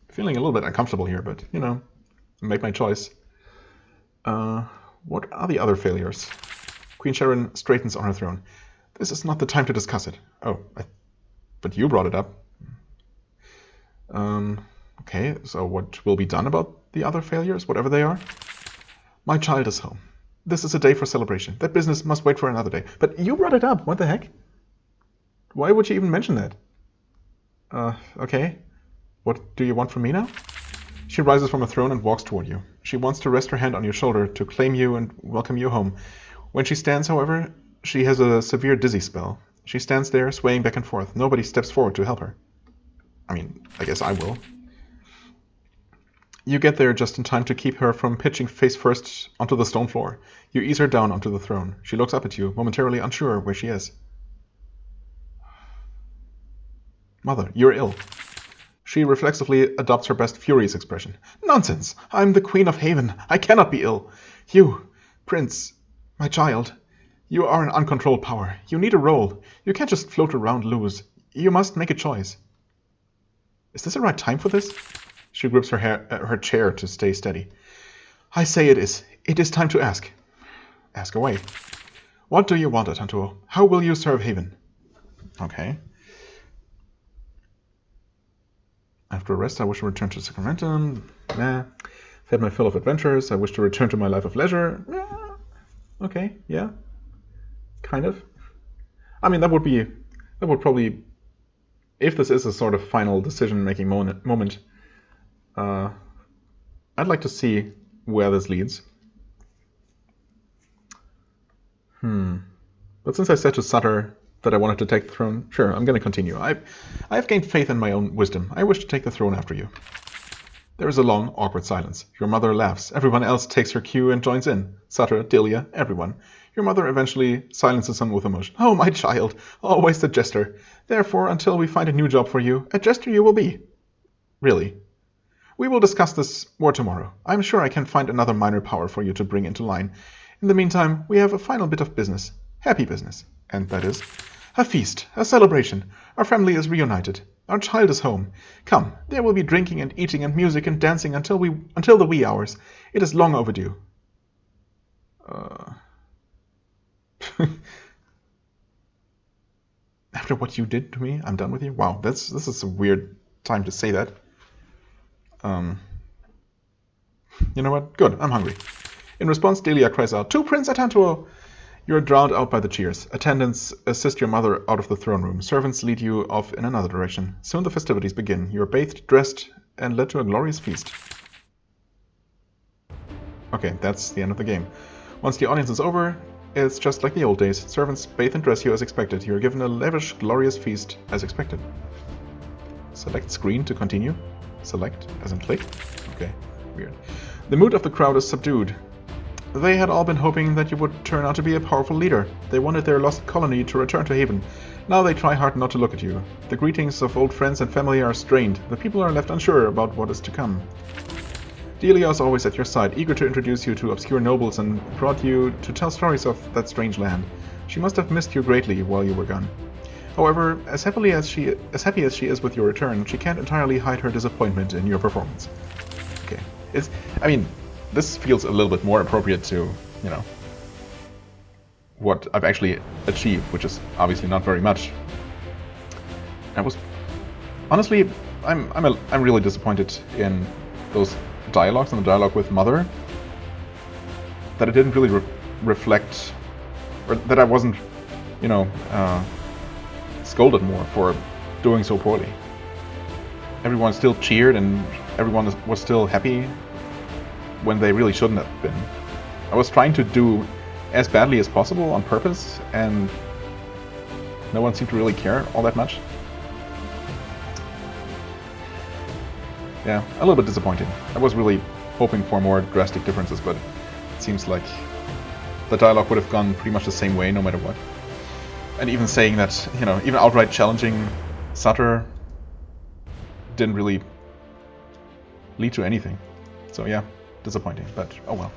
Feeling a little bit uncomfortable here, but, you know, I made my choice. What are the other failures? Queen Sharon straightens on her throne. This is not the time to discuss it. Oh, but you brought it up. Okay, so what will be done about the other failures, whatever they are? My child is home. This is a day for celebration. That business must wait for another day. But you brought it up. What the heck? Why would you even mention that? Okay. What do you want from me now? She rises from her throne and walks toward you. She wants to rest her hand on your shoulder to claim you and welcome you home. When she stands, however, she has a severe dizzy spell. She stands there, swaying back and forth. Nobody steps forward to help her. I mean, I guess I will. You get there just in time to keep her from pitching face first onto the stone floor. You ease her down onto the throne. She looks up at you, momentarily unsure where she is. Mother, you're ill. She reflexively adopts her best furious expression. Nonsense! I'm the Queen of Haven. I cannot be ill. You, Prince, my child, you are an uncontrolled power. You need a role. You can't just float around loose. You must make a choice. Is this the right time for this? She grips her chair to stay steady. I say it is. It is time to ask. Ask away. What do you want, Atantuo? How will you serve Haven? Okay. After a rest, I wish to return to Sacramentum. Nah. I've had my fill of adventures. I wish to return to my life of leisure. Nah. Okay, yeah. Kind of. I mean, that would probably, if this is a sort of final decision-making moment, I'd like to see where this leads. But since I said to Sutter that I wanted to take the throne, sure, I'm going to continue. I've gained faith in my own wisdom. I wish to take the throne after you. There is a long, awkward silence. Your mother laughs. Everyone else takes her cue and joins in. Sutter, Delia, everyone. Your mother eventually silences him with emotion. Oh, my child, always the jester. Therefore, until we find a new job for you, a jester you will be. Really. We will discuss this more tomorrow. I'm sure I can find another minor power for you to bring into line. In the meantime, we have a final bit of business. Happy business. And that is a feast, a celebration. Our family is reunited. Our child is home. Come, there will be drinking and eating and music and dancing until the wee hours. It is long overdue. After what you did to me, I'm done with you? Wow, this is a weird time to say that. You know what? Good, I'm hungry. In response, Delia cries out, To Prince Atantuo! You are drowned out by the cheers. Attendants assist your mother out of the throne room. Servants lead you off in another direction. Soon the festivities begin. You are bathed, dressed, and led to a glorious feast. Okay, that's the end of the game. Once the audience is over, it's just like the old days. Servants bathe and dress you as expected. You are given a lavish, glorious feast as expected. Select screen to continue. Select, as in click. Okay, weird. The mood of the crowd is subdued. They had all been hoping that you would turn out to be a powerful leader. They wanted their lost colony to return to Haven. Now they try hard not to look at you. The greetings of old friends and family are strained. The people are left unsure about what is to come. Delia is always at your side, eager to introduce you to obscure nobles and brought you to tell stories of that strange land. She must have missed you greatly while you were gone. However, as happy as she is with your return, she can't entirely hide her disappointment in your performance. Okay, this feels a little bit more appropriate to, you know, what I've actually achieved, which is obviously not very much. Honestly, I'm really disappointed in those dialogues and the dialogue with Mother, that it didn't really reflect, or that I wasn't, you know, scolded more for doing so poorly. Everyone still cheered and everyone was still happy when they really shouldn't have been. I was trying to do as badly as possible on purpose, and no one seemed to really care all that much. Yeah, a little bit disappointing. I was really hoping for more drastic differences, but it seems like the dialogue would have gone pretty much the same way no matter what. And even saying that, you know, even outright challenging Sutter didn't really lead to anything. So yeah, disappointing, but oh well.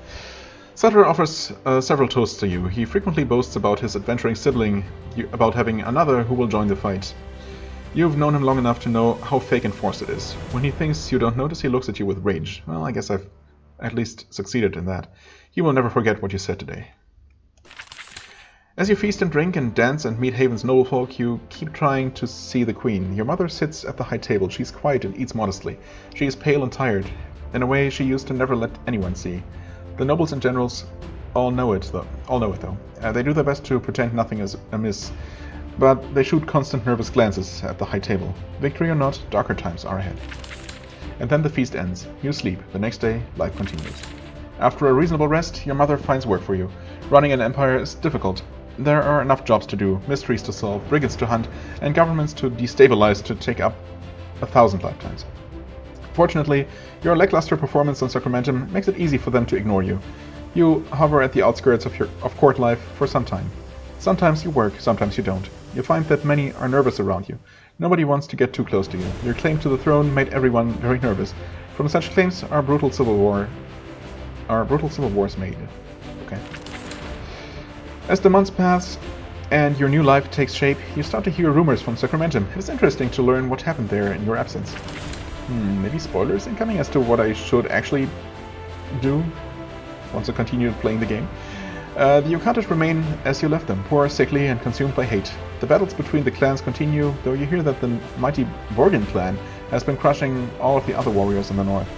Sutter offers several toasts to you. He frequently boasts about his adventuring sibling, about having another who will join the fight. You've known him long enough to know how fake and forced it is. When he thinks you don't notice, he looks at you with rage. Well, I guess I've at least succeeded in that. He will never forget what you said today. As you feast and drink and dance and meet Haven's noblefolk, you keep trying to see the queen. Your mother sits at the high table. She's quiet and eats modestly. She is pale and tired, in a way she used to never let anyone see. The nobles and generals all know it, though. They do their best to pretend nothing is amiss, but they shoot constant nervous glances at the high table. Victory or not, darker times are ahead. And then the feast ends. You sleep. The next day, life continues. After a reasonable rest, your mother finds work for you. Running an empire is difficult. There are enough jobs to do, mysteries to solve, brigands to hunt, and governments to destabilize to take up 1,000 lifetimes. Fortunately, your lackluster performance on Sacramentum makes it easy for them to ignore you. You hover at the outskirts of court life for some time. Sometimes you work, sometimes you don't. You find that many are nervous around you. Nobody wants to get too close to you. Your claim to the throne made everyone very nervous. From such claims are brutal civil wars made. Okay. As the months pass and your new life takes shape, you start to hear rumors from Sacramentum. It is interesting to learn what happened there in your absence. Maybe spoilers incoming as to what I should actually do once I continue playing the game. The Yucatas remain as you left them, poor, sickly, and consumed by hate. The battles between the clans continue, though you hear that the mighty Vorgan clan has been crushing all of the other warriors in the north.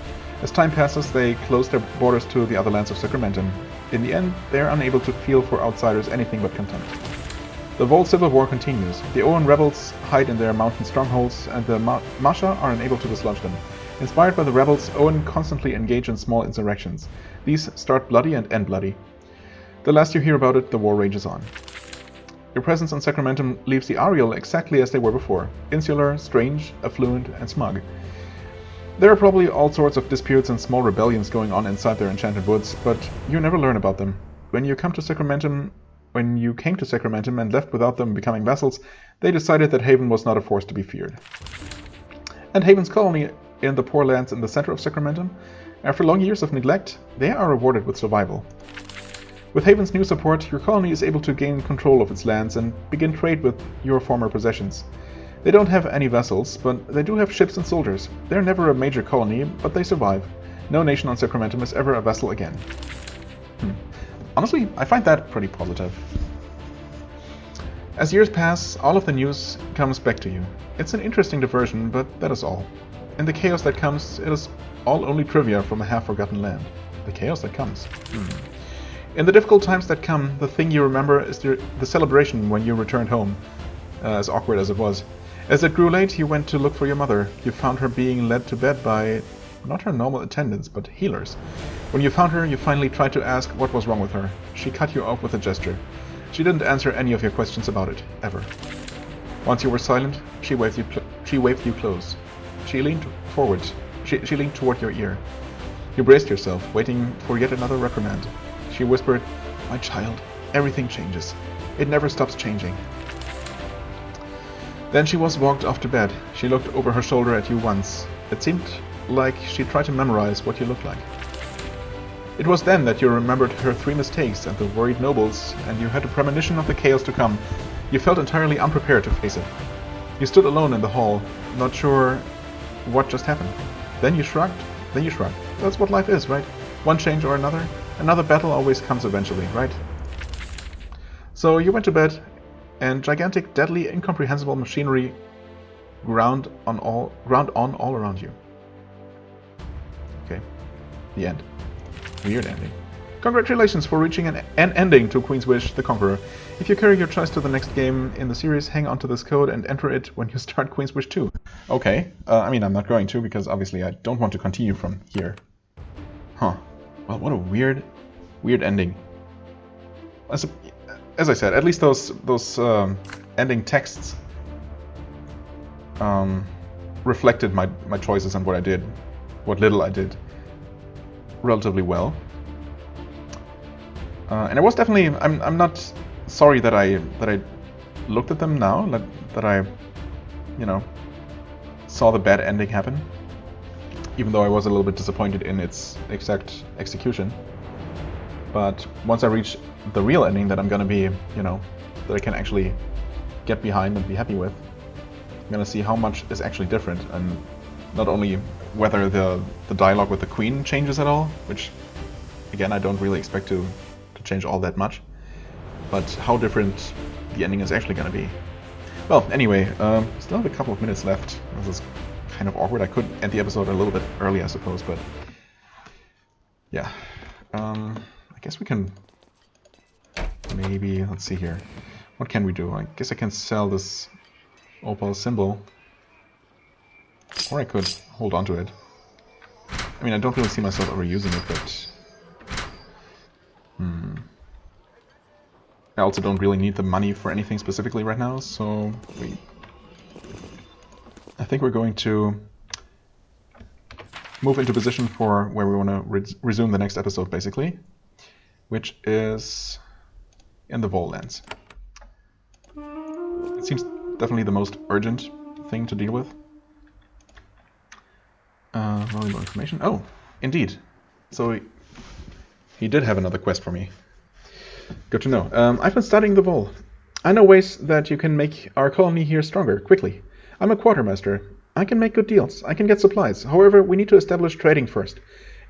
As time passes, they close their borders to the other lands of Sacramentum. In the end, they are unable to feel for outsiders anything but contempt. The Vol civil war continues. The Owen rebels hide in their mountain strongholds, and the Masha are unable to dislodge them. Inspired by the rebels, Owen constantly engage in small insurrections. These start bloody and end bloody. The last you hear about it, the war rages on. Your presence on Sacramentum leaves the Ariel exactly as they were before. Insular, strange, affluent, and smug. There are probably all sorts of disputes and small rebellions going on inside their enchanted woods, but you never learn about them. When you came to Sacramentum and left without them becoming vassals, they decided that Haven was not a force to be feared. And Haven's colony in the poor lands in the center of Sacramentum, after long years of neglect, they are rewarded with survival. With Haven's new support, your colony is able to gain control of its lands and begin trade with your former possessions. They don't have any vessels, but they do have ships and soldiers. They're never a major colony, but they survive. No nation on Sacramentum is ever a vassal again. Honestly, I find that pretty positive. As years pass, all of the news comes back to you. It's an interesting diversion, but that is all. In the chaos that comes, it is all only trivia from a half-forgotten land. The chaos that comes. In the difficult times that come, the thing you remember is the celebration when you returned home, as awkward as it was. As it grew late, you went to look for your mother. You found her being led to bed by not her normal attendants, but healers. When you found her, you finally tried to ask what was wrong with her. She cut you off with a gesture. She didn't answer any of your questions about it, ever. Once you were silent, she waved you close. She leaned forward. She leaned toward your ear. You braced yourself, waiting for yet another reprimand. She whispered, "My child, everything changes. It never stops changing." Then she was walked off to bed. She looked over her shoulder at you once. It seemed like she tried to memorize what you looked like. It was then that you remembered her 3 mistakes and the worried nobles, and you had a premonition of the chaos to come. You felt entirely unprepared to face it. You stood alone in the hall, not sure what just happened. Then you shrugged. That's what life is, right? One change or another. Another battle always comes eventually, right? So you went to bed, and gigantic, deadly, incomprehensible machinery ground on all around you. Okay. The end. Weird ending. Congratulations for reaching an ending to Queen's Wish, the Conqueror. If you carry your choice to the next game in the series, hang on to this code and enter it when you start Queen's Wish 2. Okay. I mean, I'm not going to, because obviously I don't want to continue from here. Huh. Well, what a weird ending. As I said, at least those ending texts reflected my choices and what I did, what little I did, relatively well. And it was definitely. I'm not sorry that I looked at them now, that I, saw the bad ending happen. Even though I was a little bit disappointed in its exact execution. But once I reach the real ending that I'm gonna be, that I can actually get behind and be happy with, I'm gonna see how much is actually different, and not only whether the dialogue with the Queen changes at all, which again I don't really expect to change all that much, but how different the ending is actually going to be. Well, anyway, still have a couple of minutes left. This is kind of awkward. I could end the episode a little bit early, I suppose, but yeah. I guess we can maybe, let's see here. What can we do? I guess I can sell this opal symbol, or I could hold on to it. I mean, I don't really see myself ever using it, but I also don't really need the money for anything specifically right now, so I think we're going to move into position for where we want to resume the next episode, basically, which is in the Vol lands. It seems definitely the most urgent thing to deal with. Valuable information. Oh, indeed. So he did have another quest for me. Good to know. I've been studying the Vol. I know ways that you can make our colony here stronger, quickly. I'm a quartermaster. I can make good deals. I can get supplies. However, we need to establish trading first.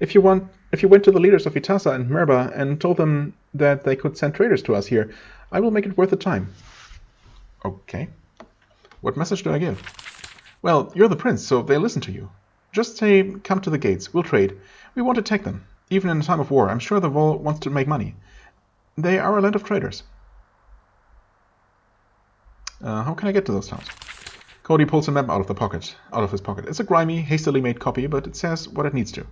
If you went to the leaders of Vitasa and Merba and told them that they could send traders to us here, I will make it worth the time. Okay. What message do I give? Well, you're the prince, so they'll listen to you. Just say, come to the gates. We'll trade. We won't attack them. Even in a time of war, I'm sure the Vol wants to make money. They are a land of traders. How can I get to those towns? Cody pulls a map out of his pocket. It's a grimy, hastily made copy, but it says what it needs to.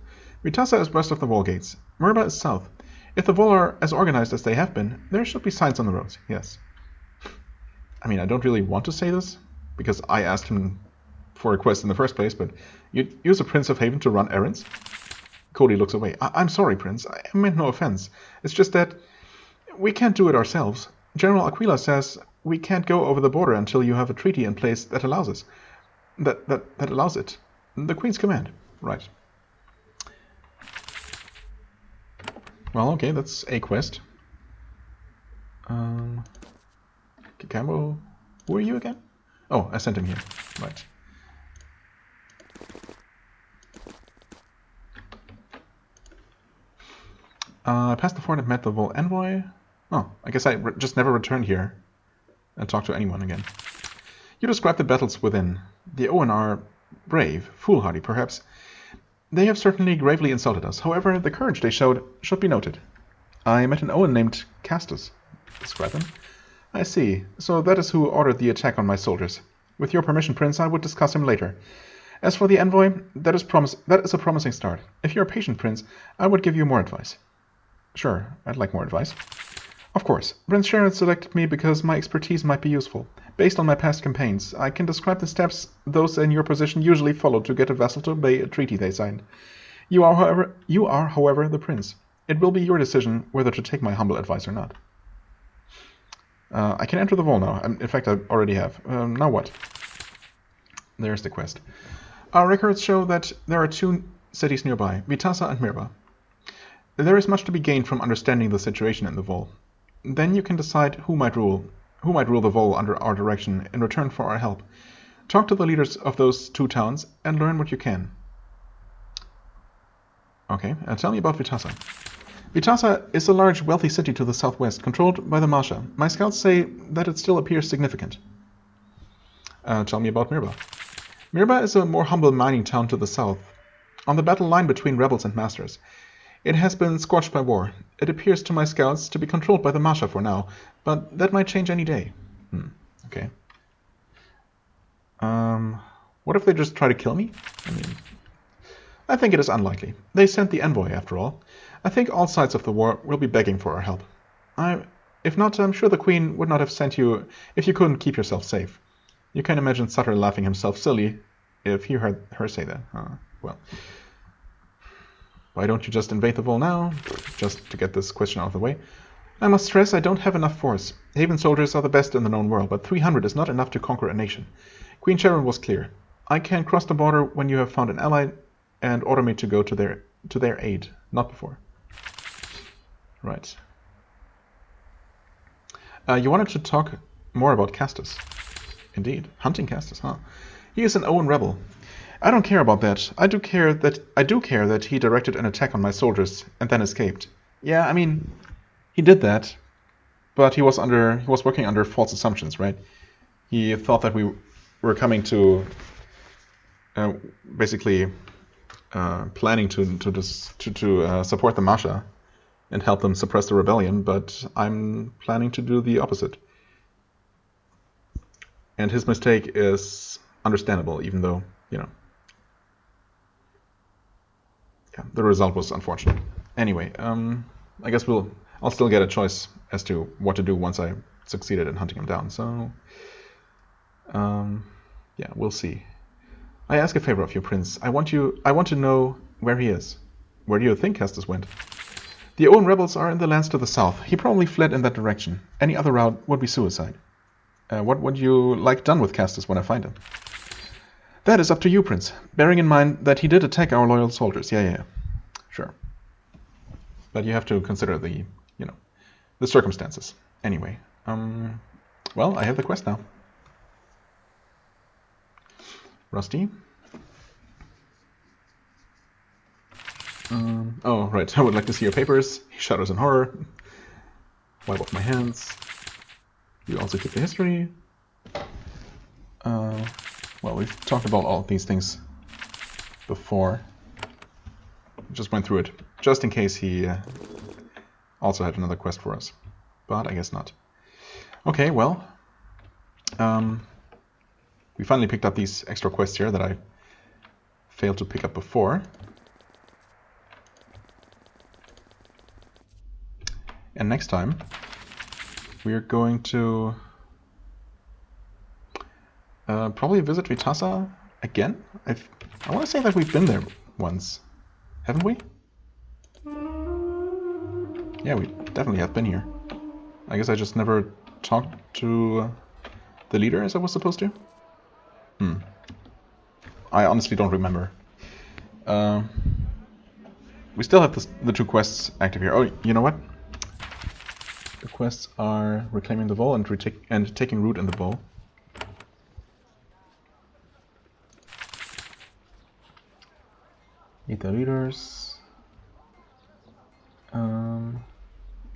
Vitasa is west of the Vol gates. Merba is south. If the Vol are as organized as they have been, there should be signs on the roads, yes. I mean, I don't really want to say this, because I asked him for a quest in the first place, but you'd use a Prince of Haven to run errands? Cody looks away. I'm sorry, Prince. I meant no offense. It's just that we can't do it ourselves. General Aquila says we can't go over the border until you have a treaty in place that allows us. That allows it. The Queen's command. Right. Well, okay, that's a quest. Kikambo, who are you again? Oh, I sent him here. Right. I passed the fort and met the Vol envoy. Oh, I guess I just never returned here and talked to anyone again. You described the battles within. The Owen are brave, foolhardy perhaps. They have certainly gravely insulted us. However, the courage they showed should be noted. I met an Owen named Castus. Describe him. I see. So that is who ordered the attack on my soldiers. With your permission, Prince, I would discuss him later. As for the envoy, that is a promising start. If you're a patient, Prince, I would give you more advice. Sure, I'd like more advice. Of course. Prince Sharon selected me because my expertise might be useful. Based on my past campaigns, I can describe the steps those in your position usually follow to get a vassal to obey a treaty they signed. You are, however, the prince. It will be your decision whether to take my humble advice or not. I can enter the Vol now. In fact, I already have. Now what? There's the quest. Our records show that there are two cities nearby, Vitasa and Merba. There is much to be gained from understanding the situation in the Vol. Then you can decide who might rule the Vol under our direction in return for our help. Talk to the leaders of those two towns and learn what you can. Okay, tell me about Vitasa. Vitasa is a large, wealthy city to the southwest, controlled by the Masha. My scouts say that it still appears significant. Tell me about Merba. Merba is a more humble mining town to the south, on the battle line between rebels and masters. It has been scorched by war. It appears to my scouts to be controlled by the Masha for now, but that might change any day. Okay. What if they just try to kill me? I think it is unlikely. They sent the envoy, after all. I think all sides of the war will be begging for our help. If not, I'm sure the Queen would not have sent you if you couldn't keep yourself safe. You can imagine Sutter laughing himself silly if he heard her say that. Well, why don't you just invade the Vol now? Just to get this question out of the way. I must stress I don't have enough force. Haven soldiers are the best in the known world, but 300 is not enough to conquer a nation. Queen Sharon was clear. I can cross the border when you have found an ally and order me to go to their aid, not before. Right. You wanted to talk more about Castus. Indeed. Hunting Castus, huh? He is an Owen rebel. I don't care about that. I do care that he directed an attack on my soldiers and then escaped. Yeah, I mean, he did that. But he was working under false assumptions, right? He thought that we were coming to basically planning to support the Masha and help them suppress the rebellion, but I'm planning to do the opposite. And his mistake is understandable, even though, you know, yeah, the result was unfortunate. Anyway, I guess I'll still get a choice as to what to do once I succeeded in hunting him down. So, yeah, we'll see. I ask a favor of you, Prince. I want to know where he is. Where do you think Castus went? The Owen rebels are in the lands to the south. He probably fled in that direction. Any other route would be suicide. What would you like done with Castus when I find him? That is up to you, Prince. Bearing in mind that he did attack our loyal soldiers. Yeah. Sure. But you have to consider the circumstances. Anyway, well, I have the quest now. Rusty. Oh, right. I would like to see your papers. He shudders in horror. Wipe off my hands. You also keep the history. Well, we've talked about all of these things before. Just went through it, just in case he also had another quest for us. But I guess not. Okay, well. We finally picked up these extra quests here that I failed to pick up before. And next time, we're going to probably visit Vitassa again. I want to say that we've been there once, haven't we? Yeah, we definitely have been here. I guess I just never talked to the leader as I was supposed to. I honestly don't remember. We still have the two quests active here. Oh, you know what? The quests are reclaiming the bowl and taking root in the bowl. Meet the leaders.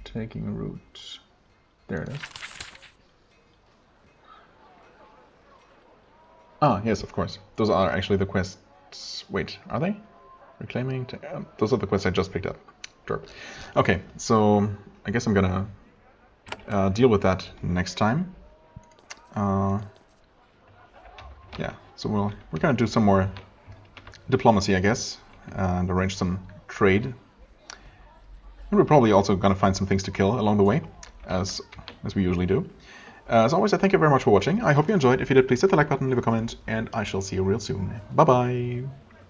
Taking root. There it is. Ah, yes, of course. Those are actually the quests. Wait, are they? Reclaiming. Those are the quests I just picked up. Sure. Okay, so I guess I'm gonna deal with that next time. Yeah, so we're gonna do some more diplomacy, I guess, and arrange some trade. And we're probably also gonna find some things to kill along the way, as we usually do. As always, I thank you very much for watching. I hope you enjoyed. If you did, please hit the like button, leave a comment, and I shall see you real soon. Bye bye!